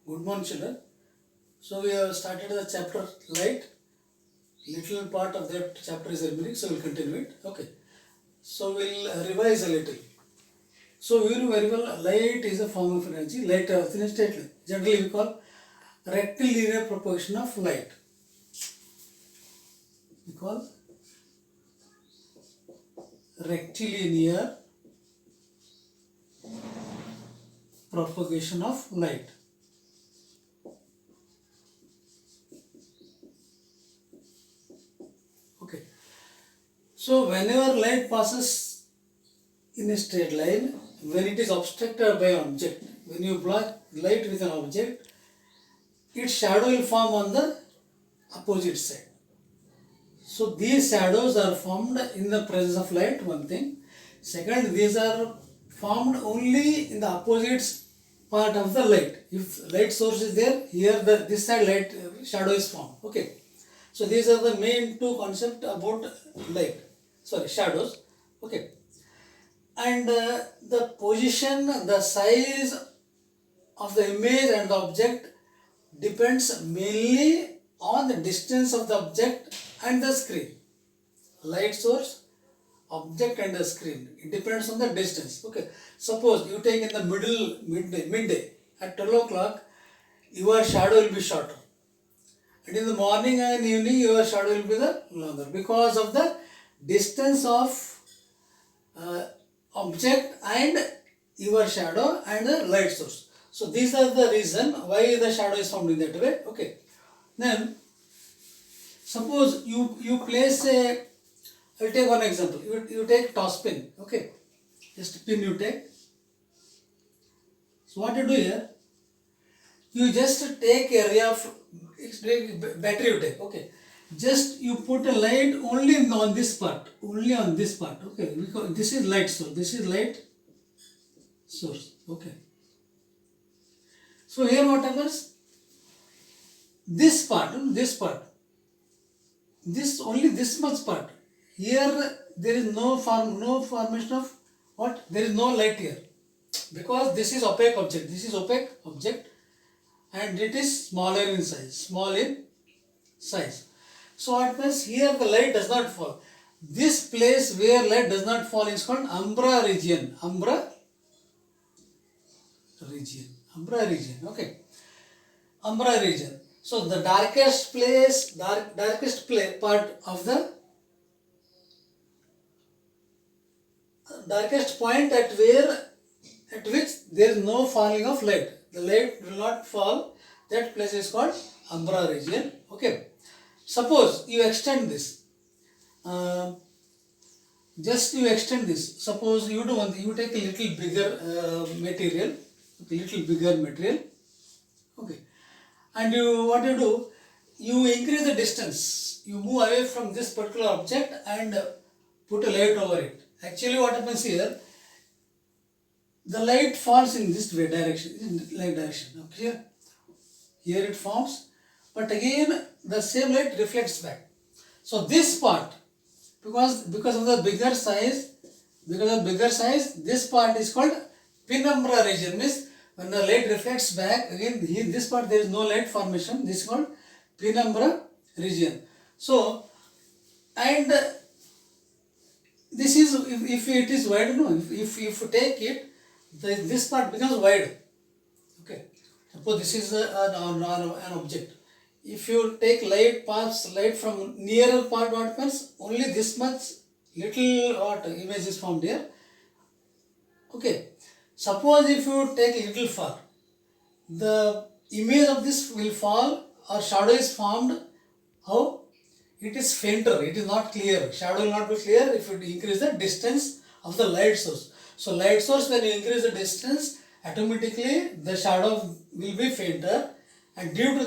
Good morning, children. So we have started the chapter light. Little part of that chapter is remaining, so we'll continue it. Okay. So we'll revise a little. So we know very well light is a form of energy. Light is in a state line. Generally we call rectilinear propagation of light. We call rectilinear propagation of light. Okay. So whenever light passes in a straight line, when it is obstructed by an object, when you block light with an object, its shadow will form on the opposite side. So these shadows are formed in the presence of light, one thing. Second, these are formed only in the opposite part of the light. If light source is there, here this side light shadow is formed. Okay. So these are the main two concepts about light. Sorry, shadows. Okay. And the position, the size of the image and the object depends mainly on the distance of the object and the screen. Light source, object and the screen. It depends on the distance. Okay. Suppose you take in the midday at 12 o'clock, your shadow will be shorter. And in the morning and evening, your shadow will be the longer because of the distance of object and your shadow and the light source. So these are the reason why the shadow is formed in that way. Okay. Then suppose you place a, I'll take one example. You take toss pin. Okay. Just pin you take. So what you do here? You just take area of battery you take. Okay. Just you put a light only on this part. Only on this part. Okay. Because this is light source. This is light source. Okay. So here what happens? This part, this only this much part. Here there is no formation of what? There is no light here. Because this is opaque object. This is opaque object and it is smaller in size. Small in size. So what happens? Here the light does not fall. This place where light does not fall is called umbra region. Umbra region. Okay. Umbra region. So the darkest part of the darkest point at which there is no falling of light. The light will not fall. That place is called umbra region. Okay. Suppose you extend this. Just you extend this. Suppose you do one thing. You take a little bigger material. Okay. And what you do? You increase the distance. You move away from this particular object and put a light over it. Actually, what happens here? The light falls in this way direction, in light direction. Okay. Here it forms, but again the same light reflects back. So this part, because of the bigger size, this part is called penumbra region. Means when the light reflects back, again here this part there is no light formation. This is called penumbra region. So, and this is if it is wide, no. If you take it, this part becomes wide. Okay. Suppose this is an object. If you take light from nearer part, what happens? Only this much little image is formed here. Okay. Suppose if you take a little far, the image of this will fall or shadow is formed. How? It is fainter. It is not clear. Shadow will not be clear if you increase the distance of the light source. So light source, when you increase the distance, automatically the shadow will be fainter, and due to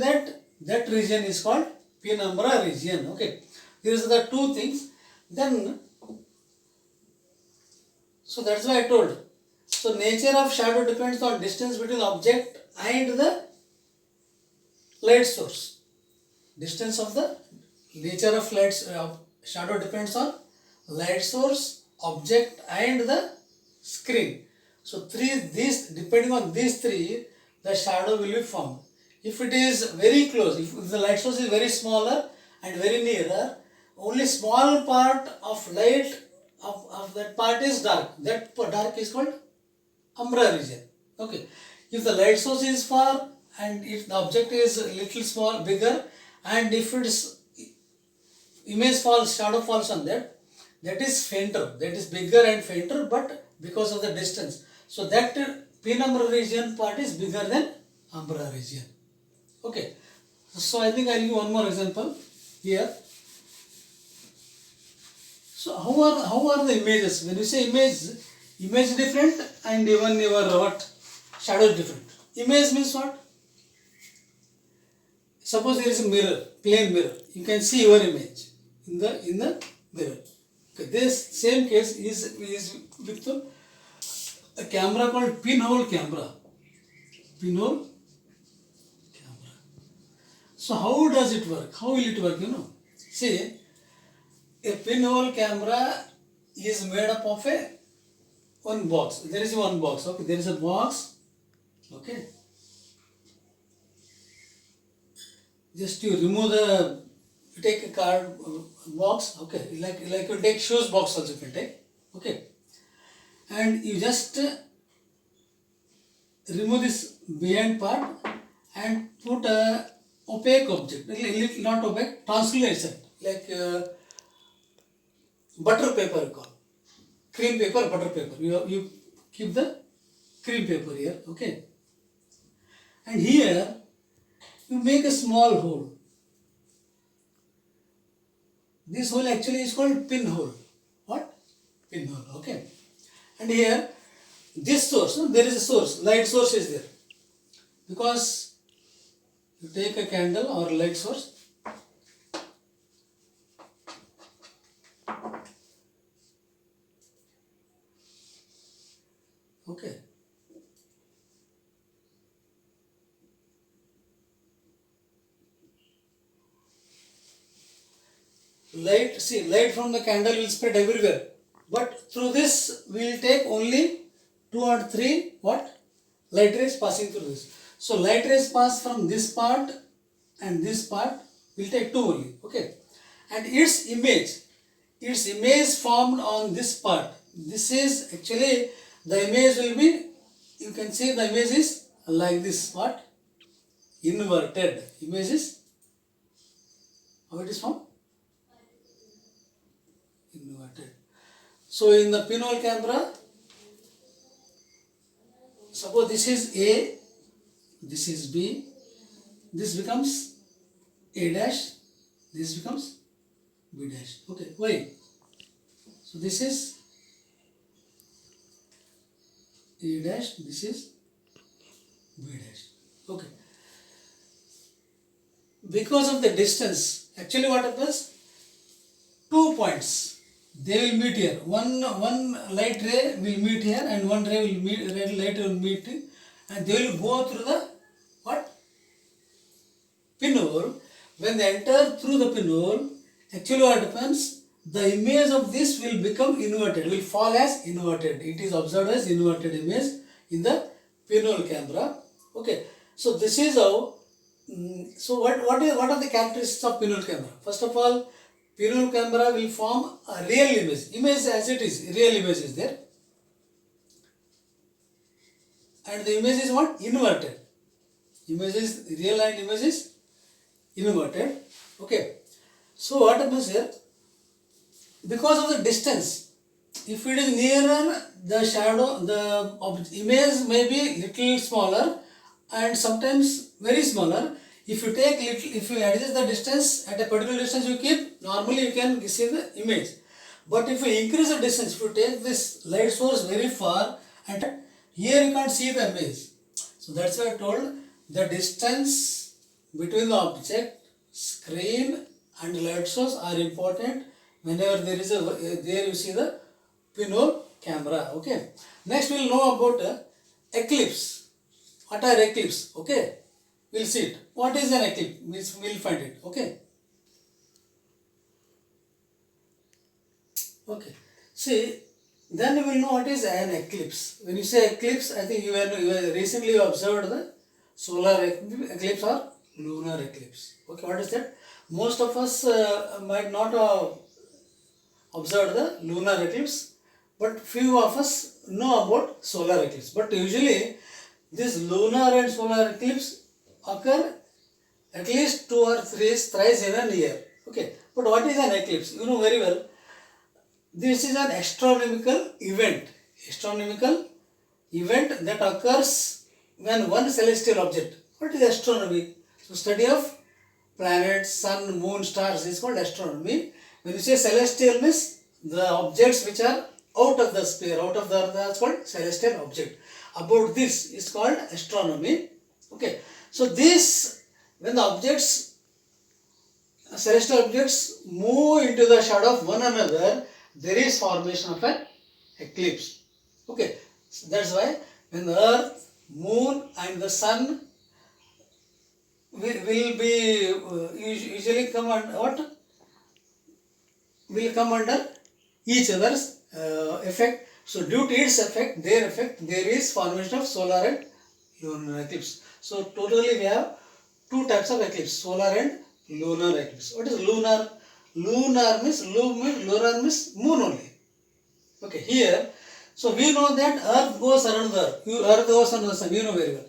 that region is called penumbra region. Okay. These are the two things. Then, so that's why I told. So nature of shadow depends on distance between object and the light source. Distance of the nature of shadow depends on light source, object and the screen. So depending on these three, the shadow will be formed. If it is very close, if the light source is very smaller and very nearer, only small part of light of that part is dark. That dark is called umbra region. Okay. If the light source is far and if the object is a little small, bigger, and if its image falls, shadow falls on that, that is fainter, that is bigger and fainter, but because of the distance. So that penumbra region part is bigger than umbra region. Okay. So I think I'll give one more example here. So how are the images? When you say image different and even your what shadow is different. Image means what? Suppose there is a mirror, plain mirror. You can see your image in the mirror. Okay. This same case is with a camera called pinhole camera. Pinhole camera. So how does it work? How will it work? See, a pinhole camera is made up of one box. There is one box. Okay, there is a box. Okay. Just you remove you take a card box. Okay, like you take shoes box also you can take. Okay, and you just remove this behind part and put a opaque object, not opaque, translucent, like butter paper called cream paper, butter paper. You keep the cream paper here, okay, and here you make a small hole. This hole actually is called pinhole. What? Pinhole, okay. And here, this source, there is a source, light source is there. Because you take a candle or light source, okay. Light from the candle will spread everywhere. But through this, we will take only 2 or 3 what? Light rays passing through this. So light rays pass from this part and this part, will take 2 only. Okay. And its image formed on this part. This is actually, the image will be, you can see the image is like this. What? Inverted. Image is, how it is formed? Inverted. So in the pinhole camera, suppose this is A, this is B, this becomes A dash, this becomes B dash. Okay, why? So this is A dash, this is B dash. Okay. Because of the distance, actually what happens? 2 points. They will meet here. One light ray will meet here and one ray will meet, red light will meet here, and they will go through the what? Pinhole. When they enter through the pinhole, actually what happens? The image of this will become inverted, will fall as inverted. It is observed as inverted image in the pinhole camera. Okay. So this is how. So what are the characteristics of pinhole camera? First of all, pinhole camera will form a real image. Image as it is, real image is there. And the image is what? Inverted. Image is real and image is inverted. Okay. So what happens here? Because of the distance, if it is nearer, the shadow, the image may be little smaller and sometimes very smaller. If you take little, if you adjust the distance at a particular distance you keep, normally you can see the image. But if you increase the distance, if you take this light source very far, and here you can't see the image. So that's why I told the distance between the object, screen and light source are important whenever there is there you see the pinhole camera. Okay. Next we will know about eclipse. What are eclipse? Okay. We'll see it. What is an eclipse? We'll find it. Okay. Okay. See, then we will know what is an eclipse. When you say eclipse, I think you have recently observed solar eclipse or lunar eclipse. Okay, what is that? Most of us might not observe the lunar eclipse, but few of us know about solar eclipse. But usually this lunar and solar eclipse occur at least 2 or 3 thrice in a year. Okay, but what is an eclipse? You know very well. This is an astronomical event. Astronomical event that occurs when one celestial object. What is astronomy? So study of planets, sun, moon, stars is called astronomy. When you say celestial means the objects which are out of the sphere, out of the earth, that's called celestial object. About this is called astronomy. Okay. So this, when the objects, celestial objects move into the shadow of one another, there is formation of an eclipse. Okay. So that's why when the earth, moon and the sun will be usually come under what? Will come under each other's effect. So due to its effect, their effect, there is formation of solar and lunar eclipse. So totally we have two types of eclipse, solar and lunar eclipse. What is lunar? Lunar means lunar means moon only. Okay, here, so we know that earth goes around the earth. Earth goes around the sun, you know very well.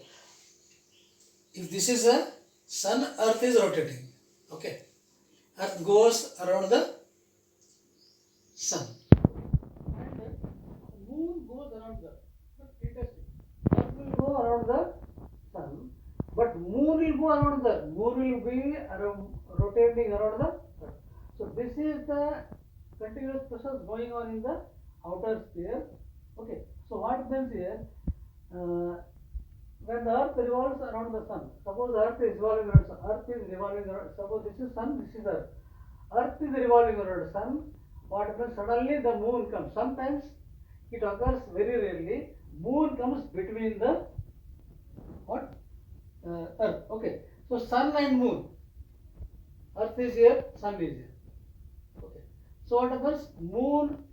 If this is a sun, earth is rotating. Okay, earth goes around the sun. And moon goes around the earth. But interesting. Earth will go around the sun, but moon will go around the earth. Moon will be rotating around the earth. So this is the continuous process going on in the outer sphere. Okay. So what happens here? When the earth revolves around the sun, suppose the earth is revolving around the sun, earth is revolving around, suppose this is sun, this is earth. Earth is revolving around the sun. What happens? Suddenly the moon comes. Sometimes it occurs very rarely. Moon comes between the what? Earth. Okay. So sun and moon. Earth is here, sun is here. Okay. So what happens? Moon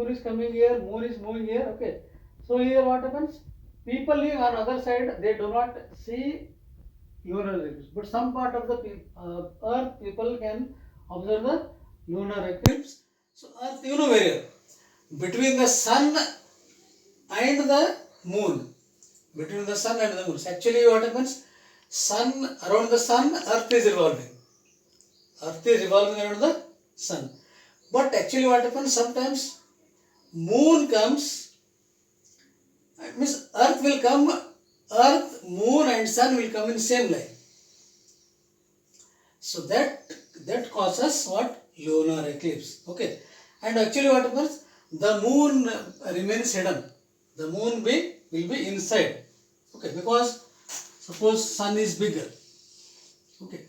is coming here, moon is moving here. Okay. So here what happens? People living on other side, they do not see lunar eclipse. But some part of the earth people can observe the lunar eclipse. So earth, you know very well. Between the sun and the moon. Between the sun and the moon. So actually what happens? Sun, around the sun, earth is revolving. Earth is revolving around the sun. But actually what happens? Sometimes moon comes, means earth will come, earth, moon and sun will come in same line. So that causes what? Lunar eclipse. Okay. And actually what happens? The moon remains hidden. The moon will be inside. Okay. Because suppose sun is bigger. Okay.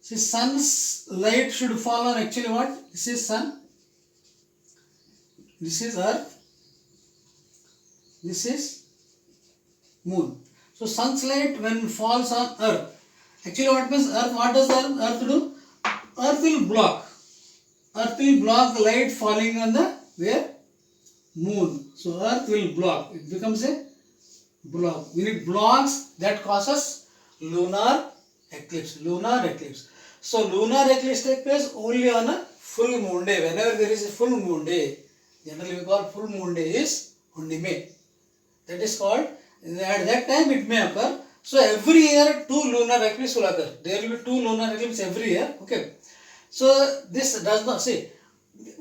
See, sun's light should fall on actually what? This is sun. This is earth. This is moon. So sun's light when falls on earth, actually what means earth, what does earth do? Earth will block. Earth will block the light falling on the where? Moon. So earth will block. It becomes a block. When it blocks, that causes lunar eclipse. Lunar eclipse. So lunar eclipse takes place only on a full moon day. Whenever there is a full moon day, generally we call full moon day is Hundime. That is called, at that time it may occur. So every year 2 lunar eclipses will occur. There will be 2 lunar eclipses every year. Okay. So this does not, see,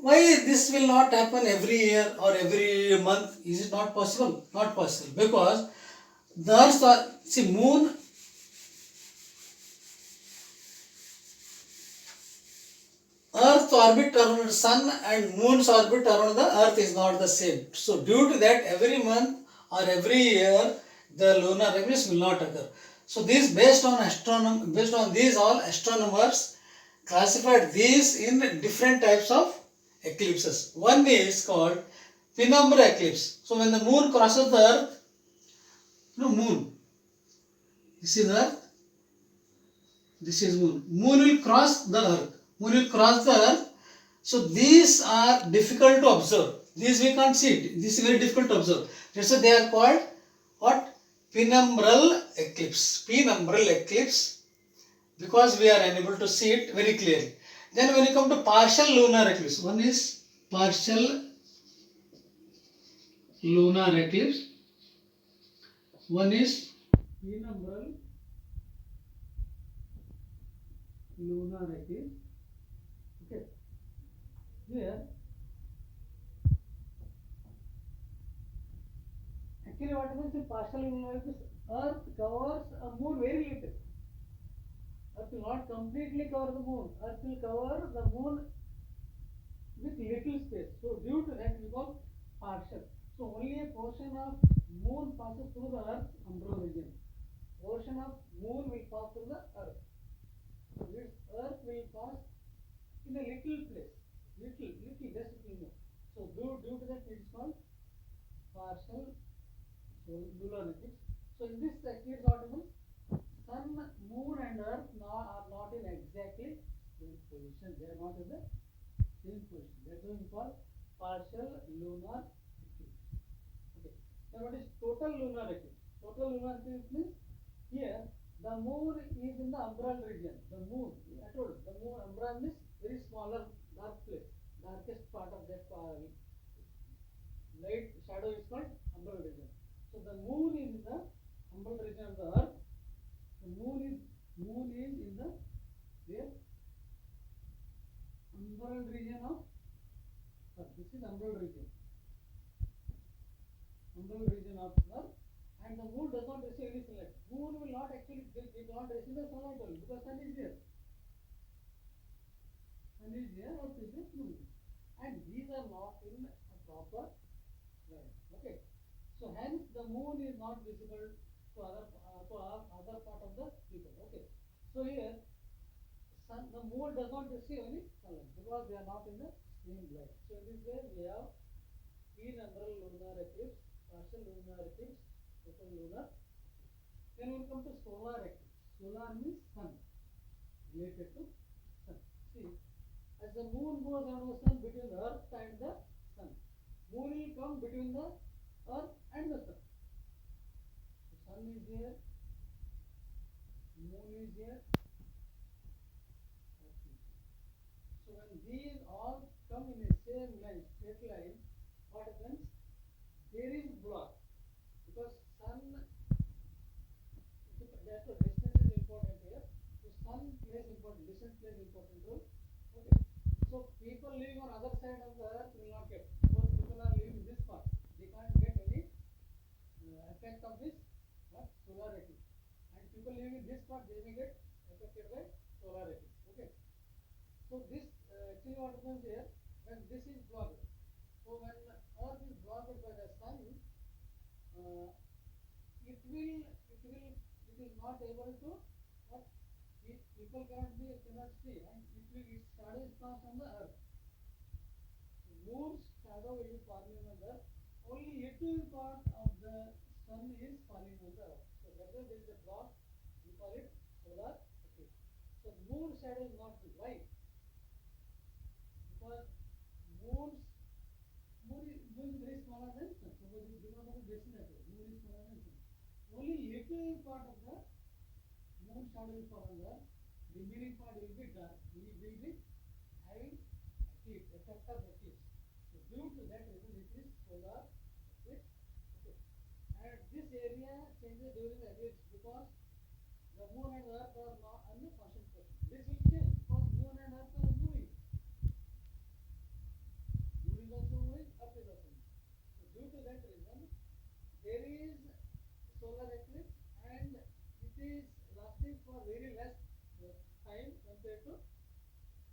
why this will not happen every year or every month? Is it not possible? Not possible. Because the earth, see, moon, earth orbit around the sun and moon's orbit around the earth is not the same. So due to that, every month or every year the lunar eclipse will not occur. So this based on these all astronomers classified these in different types of eclipses. One is called penumbra eclipse. So when the moon crosses the earth, moon. This is earth. This is moon. Moon will cross the earth. Moon will cross the earth. So these are difficult to observe. These we can't see it. This is very difficult to observe. That's why they are called what? penumbral eclipse. Penumbral eclipse, because we are unable to see it very clearly. Then when you come to partial lunar eclipse, one is partial lunar eclipse, one is penumbral lunar eclipse. Okay, here actually what happens in partial lunar eclipse, Earth covers a moon very little. Earth will not completely cover the moon. Earth will cover the moon with little space. So due to that we call partial. So only a portion of moon passes through the Earth umbral region. Portion of moon will pass through the Earth. This Earth will pass in a little place. Little, just little more. So due to that it is called partial lunar eclipse. So in this eclipse what happens? Sun, moon and Earth are not in exactly same position. They are not in the same position. That's why we call partial lunar eclipse. Okay. Now what is total lunar eclipse? Total lunar eclipse means here the moon is in the umbral region. The moon, I told you, the moon umbral means very smaller dark place. Darkest part of that light shadow is called umbral region. So the moon is in the umbral region of the Earth. The moon is in the where? Umbral region of Earth. This is umbral region. Umbral region of Earth, and the moon does not receive any sunlight. Moon will not actually it not receive the sunlight only because sun is here. Sun is here, Earth is here, moon. And these are not in a proper line. Okay. So hence the moon is not visible to other part of the people. Okay. So here the moon does not receive any sunlight because they are not in the same light. So in this way we have penumbral lunar eclipse, partial lunar eclipse, total lunar. Then we come to solar eclipse. Solar means sun, related to sun. See, as the moon goes around the sun between the Earth and the sun, moon will come between the Earth and the sun. So sun is here, moon is here, Earth is here. So when these all come in a same line, straight line, what happens? There is block because sun. Therefore, distance is important here. So sun plays important. Distance plays important role. Okay. So people living on other side of the Earth will not get. Suppose people are living in this part, they can't get any effect of this solar eclipse. And people living in this part, they may get affected by solar eclipse. Okay. So this actually what happens here when this is blocked. So when Earth is blocked by the sun, it is not able to people cannot see, and its shadow is cast on the Earth. So moon's shadow will be falling on the Earth. Only little part of the sun is falling on the Earth. So that's why there is a block. We call it solar eclipse. So moon's shadow is not good. Why? Because moon is very smaller than sun. Suppose because of the distance, moon is smaller than sun. Only little part of the moon shadow will fall on the Earth. Remaining part will be dark. We will be having eclipse, effect of eclipse. So due to that reason, it is solar eclipse. Okay. And this area changes during the eclipse because the moon and Earth are not on the constant position. This will change because moon and Earth are moving. Moon is also moving, Earth is also moving. So due to that reason, there is solar eclipse, and it is lasting for very less time compared to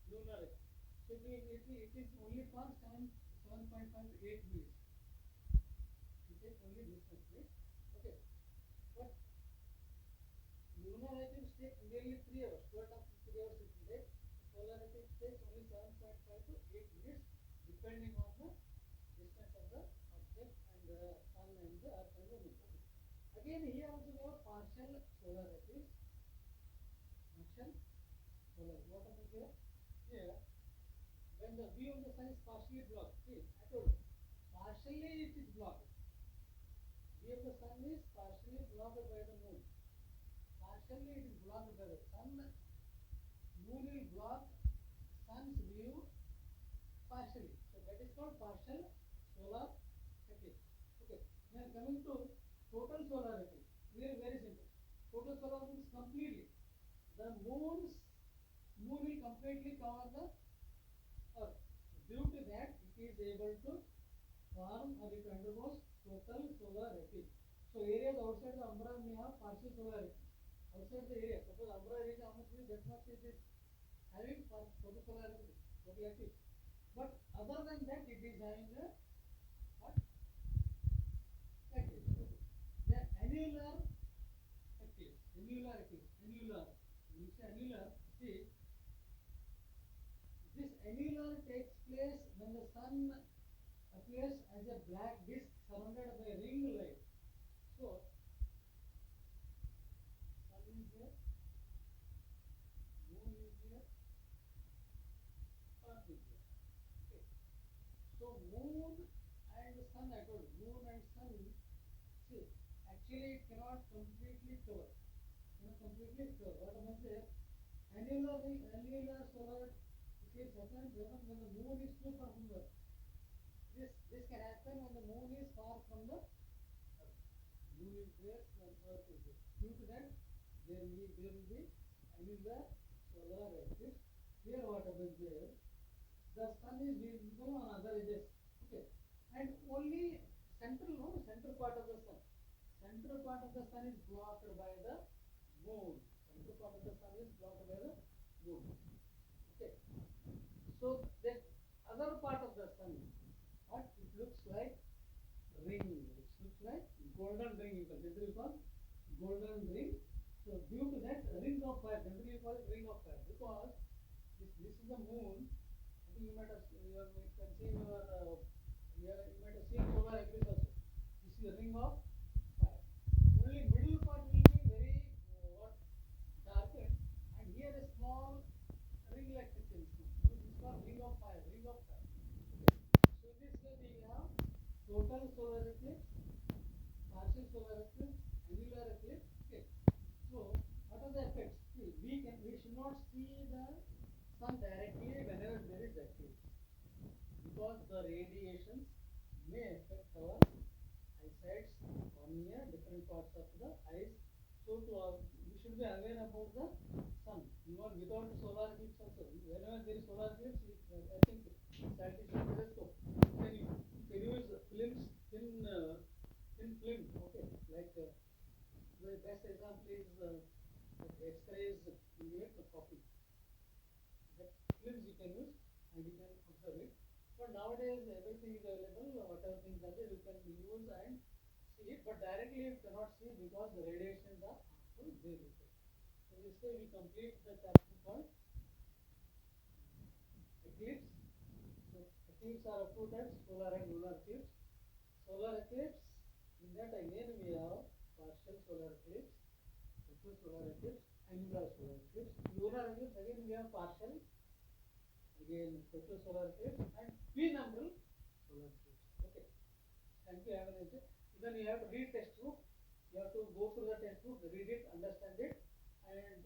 lunar eclipse. So it is only for 7.58 minutes. It takes only this much minutes. Okay. But lunar eclipse takes nearly 3 hours. 3 hours it will take. Solar eclipse takes only 7.5 to 8 minutes, depending on the distance of the object and the sun and the Earth and the moon. Okay. Again, here also we have partial solar eclipse. Partial solar. What happens here? Here, when the view of the sun is partially blocked, see, I told you, partially it is blocked. Here the sun is partially blocked by the moon. Partially it is blocked by the sun. Moon will block sun's view partially. So that is called partial solar eclipse. Okay. Now coming to total solar eclipse. Very simple. Total solar means completely. The moon will completely cover the earth. Due to that, it is able to form or it undergoes total solar eclipse. So areas outside the umbra may have partial solar eclipse. Outside the area, suppose umbra area how much is, that much it is having for total solar eclipse, total eclipse. But other than that, it is having a what? Eclipse. The annular eclipse. Annular eclipse. Annular. When you say annular, see, this annular takes place when the sun appears as a black disk surrounded by a ring light. So, sun is here, moon is here, earth is here. Okay. So, moon and sun, I told you, moon and sun, see, actually it cannot completely cover. What am I saying? Annular solar eclipse happens when the moon is too far from the earth. This can happen when the moon is far from the earth. Moon is there and earth is there. Due to that, there will be annular solar eclipse. Here what happens there? The sun is visible on other edges. Okay. And only center part of the sun. Center part of the sun is blocked by the moon. Center part of the sun is blocked by the moon. Okay. So the other part of the sun, what it looks like ring. It looks like golden ring. Generally called golden ring. So due to that, ring of fire. Generally called ring of fire because this is the moon. I think you might have you can see your you might have seen solar eclipse also. This is the ring of fire. Only middle part will be very darkened, and here a small ring-like structure is found. So this is called ring of fire. Ring of fire. Okay. So in this way we have total solar eclipse, partial solar eclipse, annular eclipse. Okay. So what are the effects? See, we should not see the sun directly whenever there is eclipse because the radiations may affect our eyesight cornea, different parts of the eyes. So we should be aware about the sun. Even without solar eclipse also, whenever there is solar eclipse, I think scientists use telescope. Can use films, thin film. Okay, like the best example is X-rays. You make the copy. That films you can use and you can observe it. But nowadays everything is available. Whatever things are there, you can use and see it. But directly you cannot see because the radiations are harmful. So this way we complete the chapter called eclipse. So eclipse are of two types: solar and lunar eclipse. Solar eclipse, in that again we have partial solar eclipse, total solar eclipse, annular solar eclipse. Lunar eclipse again we have partial, again total solar eclipse, and penumbral solar eclipse. Okay. Thank you. Have a nice day. Then you have to read textbook. You have to go through the textbook, read it, understand it, and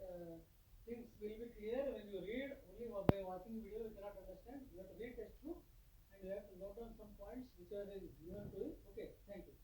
things will be clear when you read. Only by watching video you cannot understand. You have to read textbook and you have to note down some points which are given to you. Okay. Thank you.